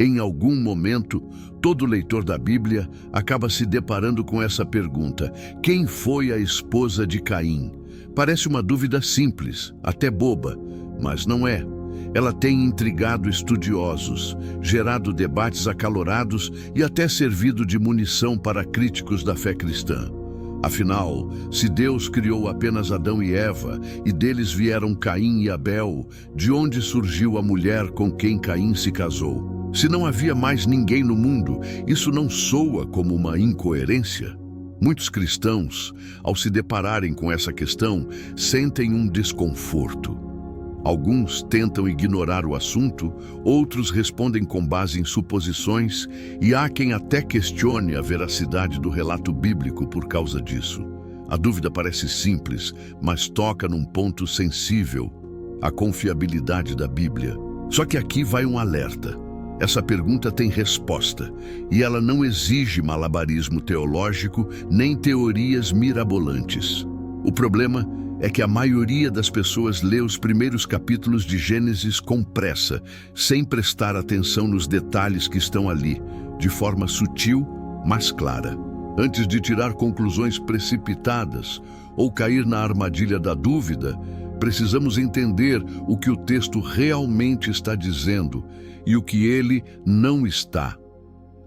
Em algum momento, todo leitor da Bíblia acaba se deparando com essa pergunta: quem foi a esposa de Caim? Parece uma dúvida simples, até boba, mas não é. Ela tem intrigado estudiosos, gerado debates acalorados e até servido de munição para críticos da fé cristã. Afinal, se Deus criou apenas Adão e Eva, e deles vieram Caim e Abel, de onde surgiu a mulher com quem Caim se casou? Se não havia mais ninguém no mundo, isso não soa como uma incoerência? Muitos cristãos, ao se depararem com essa questão, sentem um desconforto. Alguns tentam ignorar o assunto, outros respondem com base em suposições, e há quem até questione a veracidade do relato bíblico por causa disso. A dúvida parece simples, mas toca num ponto sensível: a confiabilidade da Bíblia. Só que aqui vai um alerta. Essa pergunta tem resposta, e ela não exige malabarismo teológico nem teorias mirabolantes. O problema é que a maioria das pessoas lê os primeiros capítulos de Gênesis com pressa, sem prestar atenção nos detalhes que estão ali, de forma sutil, mas clara. Antes de tirar conclusões precipitadas ou cair na armadilha da dúvida, precisamos entender o que o texto realmente está dizendo e o que ele não está.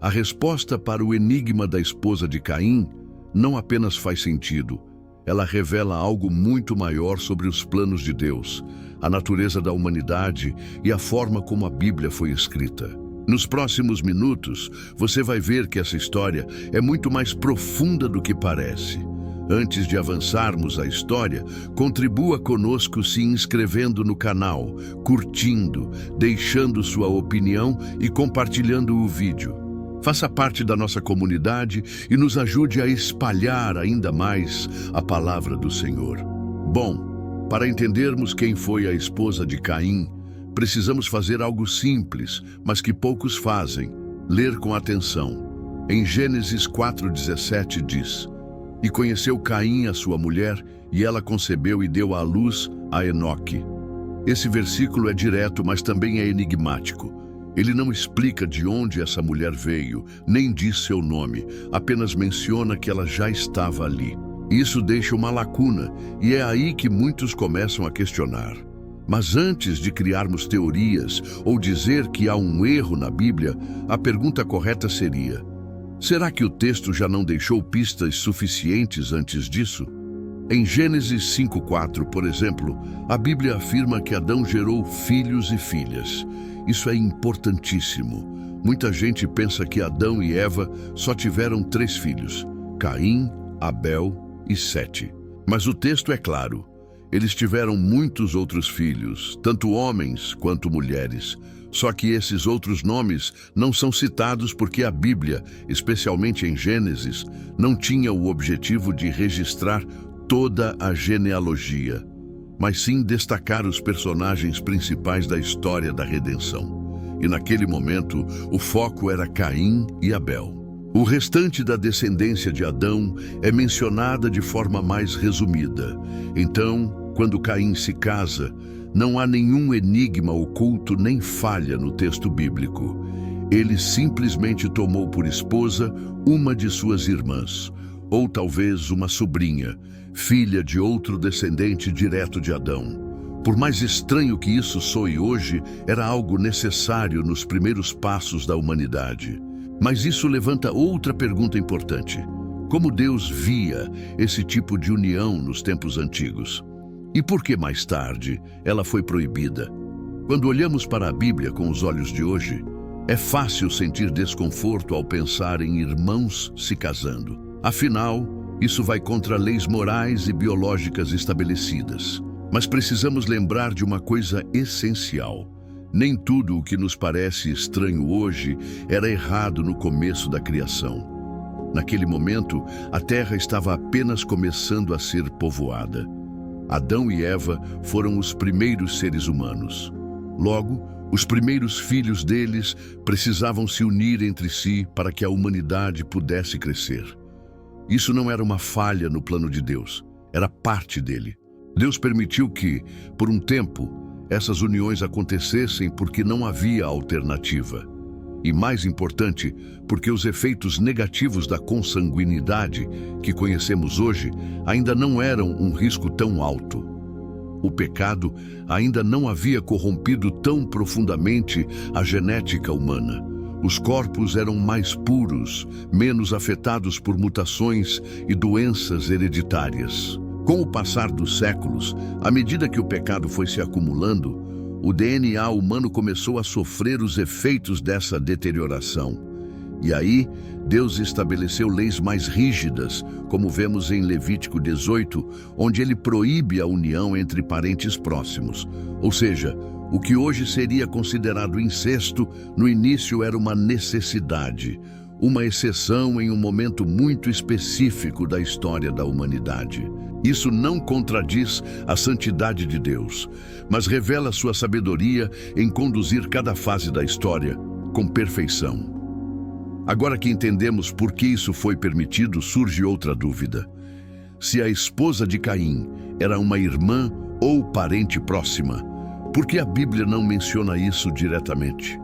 A resposta para o enigma da esposa de Caim não apenas faz sentido, ela revela algo muito maior sobre os planos de Deus, a natureza da humanidade e a forma como a Bíblia foi escrita. Nos próximos minutos, você vai ver que essa história é muito mais profunda do que parece. Antes de avançarmos a história, contribua conosco se inscrevendo no canal, curtindo, deixando sua opinião e compartilhando o vídeo. Faça parte da nossa comunidade e nos ajude a espalhar ainda mais a palavra do Senhor. Bom, para entendermos quem foi a esposa de Caim, precisamos fazer algo simples, mas que poucos fazem: ler com atenção. Em Gênesis 4:17 diz: "E conheceu Caim a sua mulher, e ela concebeu e deu à luz a Enoque." Esse versículo é direto, mas também é enigmático. Ele não explica de onde essa mulher veio, nem diz seu nome, apenas menciona que ela já estava ali. Isso deixa uma lacuna, e é aí que muitos começam a questionar. Mas antes de criarmos teorias ou dizer que há um erro na Bíblia, a pergunta correta seria: será que o texto já não deixou pistas suficientes antes disso? Em Gênesis 5:4, por exemplo, a Bíblia afirma que Adão gerou filhos e filhas. Isso é importantíssimo. Muita gente pensa que Adão e Eva só tiveram 3 filhos: Caim, Abel e Sete. Mas o texto é claro. Eles tiveram muitos outros filhos, tanto homens quanto mulheres. Só que esses outros nomes não são citados porque a Bíblia, especialmente em Gênesis, não tinha o objetivo de registrar toda a genealogia, mas sim destacar os personagens principais da história da redenção. E naquele momento, o foco era Caim e Abel. O restante da descendência de Adão é mencionada de forma mais resumida. Então, quando Caim se casa, não há nenhum enigma oculto nem falha no texto bíblico. Ele simplesmente tomou por esposa uma de suas irmãs, ou talvez uma sobrinha, filha de outro descendente direto de Adão. Por mais estranho que isso soe hoje, era algo necessário nos primeiros passos da humanidade. Mas isso levanta outra pergunta importante: como Deus via esse tipo de união nos tempos antigos? E por que mais tarde ela foi proibida? Quando olhamos para a Bíblia com os olhos de hoje, é fácil sentir desconforto ao pensar em irmãos se casando. Afinal, isso vai contra leis morais e biológicas estabelecidas. Mas precisamos lembrar de uma coisa essencial: nem tudo o que nos parece estranho hoje era errado no começo da criação. Naquele momento, a terra estava apenas começando a ser povoada. Adão e Eva foram os primeiros seres humanos. Logo, os primeiros filhos deles precisavam se unir entre si para que a humanidade pudesse crescer. Isso não era uma falha no plano de Deus, era parte dele. Deus permitiu que, por um tempo, essas uniões acontecessem porque não havia alternativa. E mais importante, porque os efeitos negativos da consanguinidade que conhecemos hoje ainda não eram um risco tão alto. O pecado ainda não havia corrompido tão profundamente a genética humana. Os corpos eram mais puros, menos afetados por mutações e doenças hereditárias. Com o passar dos séculos, à medida que o pecado foi se acumulando, o DNA humano começou a sofrer os efeitos dessa deterioração. E aí, Deus estabeleceu leis mais rígidas, como vemos em Levítico 18, onde ele proíbe a união entre parentes próximos. Ou seja, o que hoje seria considerado incesto, no início era uma necessidade, uma exceção em um momento muito específico da história da humanidade. Isso não contradiz a santidade de Deus, mas revela sua sabedoria em conduzir cada fase da história com perfeição. Agora que entendemos por que isso foi permitido, surge outra dúvida. Se a esposa de Caim era uma irmã ou parente próxima, por que a Bíblia não menciona isso diretamente?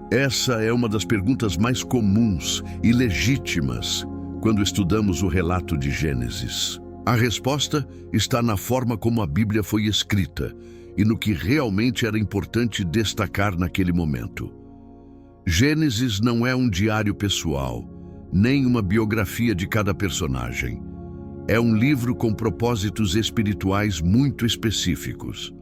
Essa é uma das perguntas mais comuns e legítimas quando estudamos o relato de Gênesis. A resposta está na forma como a Bíblia foi escrita e no que realmente era importante destacar naquele momento. Gênesis não é um diário pessoal, nem uma biografia de cada personagem. É um livro com propósitos espirituais muito específicos.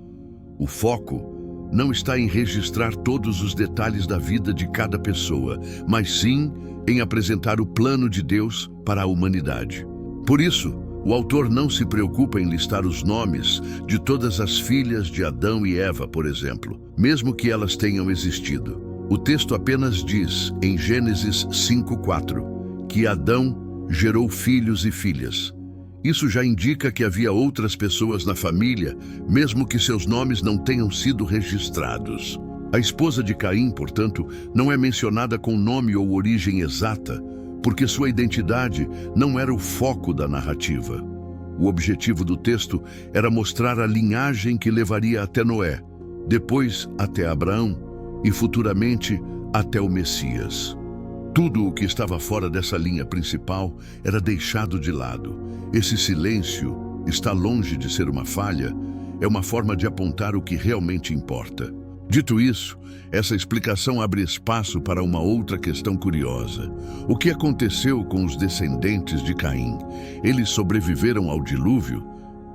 O foco não está em registrar todos os detalhes da vida de cada pessoa, mas sim em apresentar o plano de Deus para a humanidade. Por isso, o autor não se preocupa em listar os nomes de todas as filhas de Adão e Eva, por exemplo, mesmo que elas tenham existido. O texto apenas diz, em Gênesis 5:4, que Adão gerou filhos e filhas. Isso já indica que havia outras pessoas na família, mesmo que seus nomes não tenham sido registrados. A esposa de Caim, portanto, não é mencionada com nome ou origem exata, porque sua identidade não era o foco da narrativa. O objetivo do texto era mostrar a linhagem que levaria até Noé, depois até Abraão e futuramente até o Messias. Tudo o que estava fora dessa linha principal era deixado de lado. Esse silêncio está longe de ser uma falha, é uma forma de apontar o que realmente importa. Dito isso, essa explicação abre espaço para uma outra questão curiosa. O que aconteceu com os descendentes de Caim? Eles sobreviveram ao dilúvio?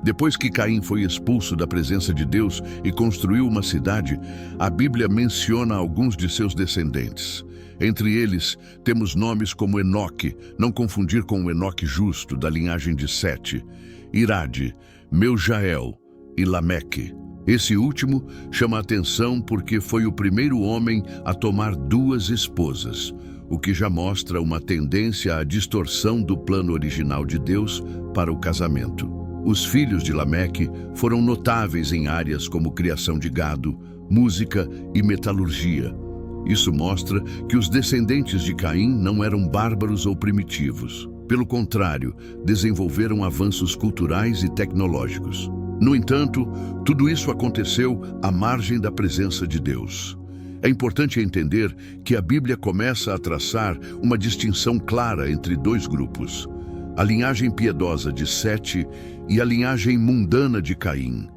Depois que Caim foi expulso da presença de Deus e construiu uma cidade, a Bíblia menciona alguns de seus descendentes. Entre eles, temos nomes como Enoque, não confundir com o Enoque justo, da linhagem de Sete, Irade, Meujael e Lameque. Esse último chama a atenção porque foi o primeiro homem a tomar duas esposas, o que já mostra uma tendência à distorção do plano original de Deus para o casamento. Os filhos de Lameque foram notáveis em áreas como criação de gado, música e metalurgia. Isso mostra que os descendentes de Caim não eram bárbaros ou primitivos. Pelo contrário, desenvolveram avanços culturais e tecnológicos. No entanto, tudo isso aconteceu à margem da presença de Deus. É importante entender que a Bíblia começa a traçar uma distinção clara entre dois grupos: a linhagem piedosa de Sete e a linhagem mundana de Caim.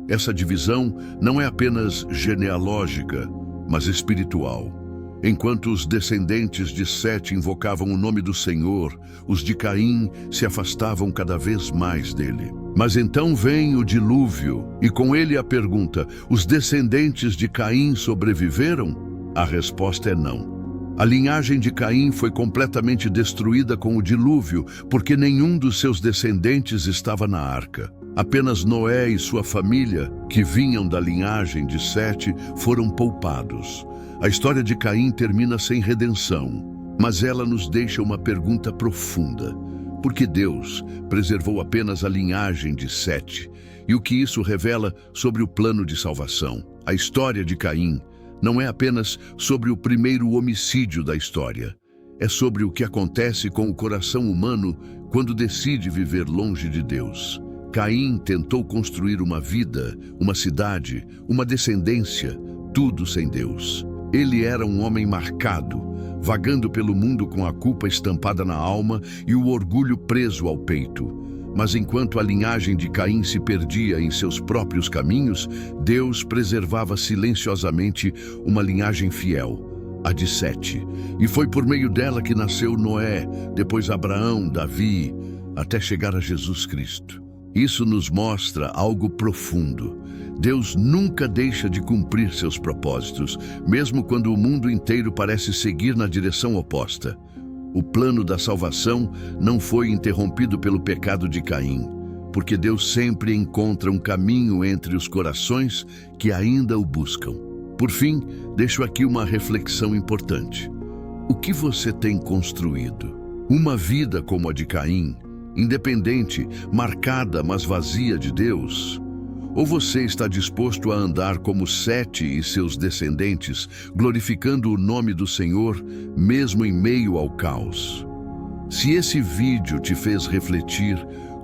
Essa divisão não é apenas genealógica, mas espiritual. Enquanto os descendentes de Sete invocavam o nome do Senhor, os de Caim se afastavam cada vez mais dele. Mas então vem o dilúvio, e com ele a pergunta: os descendentes de Caim sobreviveram? A resposta é não. A linhagem de Caim foi completamente destruída com o dilúvio, porque nenhum dos seus descendentes estava na arca. Apenas Noé e sua família, que vinham da linhagem de Sete, foram poupados. A história de Caim termina sem redenção, mas ela nos deixa uma pergunta profunda. Por que Deus preservou apenas a linhagem de Sete? E o que isso revela sobre o plano de salvação? A história de Caim não é apenas sobre o primeiro homicídio da história. É sobre o que acontece com o coração humano quando decide viver longe de Deus. Caim tentou construir uma vida, uma cidade, uma descendência, tudo sem Deus. Ele era um homem marcado, vagando pelo mundo com a culpa estampada na alma e o orgulho preso ao peito. Mas enquanto a linhagem de Caim se perdia em seus próprios caminhos, Deus preservava silenciosamente uma linhagem fiel, a de Sete. E foi por meio dela que nasceu Noé, depois Abraão, Davi, até chegar a Jesus Cristo. Isso nos mostra algo profundo. Deus nunca deixa de cumprir seus propósitos, mesmo quando o mundo inteiro parece seguir na direção oposta. O plano da salvação não foi interrompido pelo pecado de Caim, porque Deus sempre encontra um caminho entre os corações que ainda o buscam. Por fim, deixo aqui uma reflexão importante. O que você tem construído? Uma vida como a de Caim, independente, marcada, mas vazia de Deus? Ou você está disposto a andar como Sete e seus descendentes, glorificando o nome do Senhor, mesmo em meio ao caos? Se esse vídeo te fez refletir,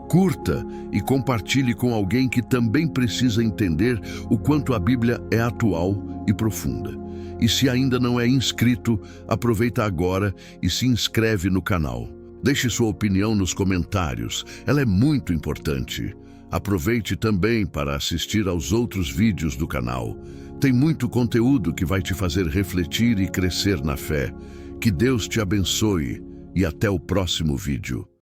curta e compartilhe com alguém que também precisa entender o quanto a Bíblia é atual e profunda. E se ainda não é inscrito, aproveita agora e se inscreve no canal. Deixe sua opinião nos comentários, ela é muito importante. Aproveite também para assistir aos outros vídeos do canal. Tem muito conteúdo que vai te fazer refletir e crescer na fé. Que Deus te abençoe e até o próximo vídeo.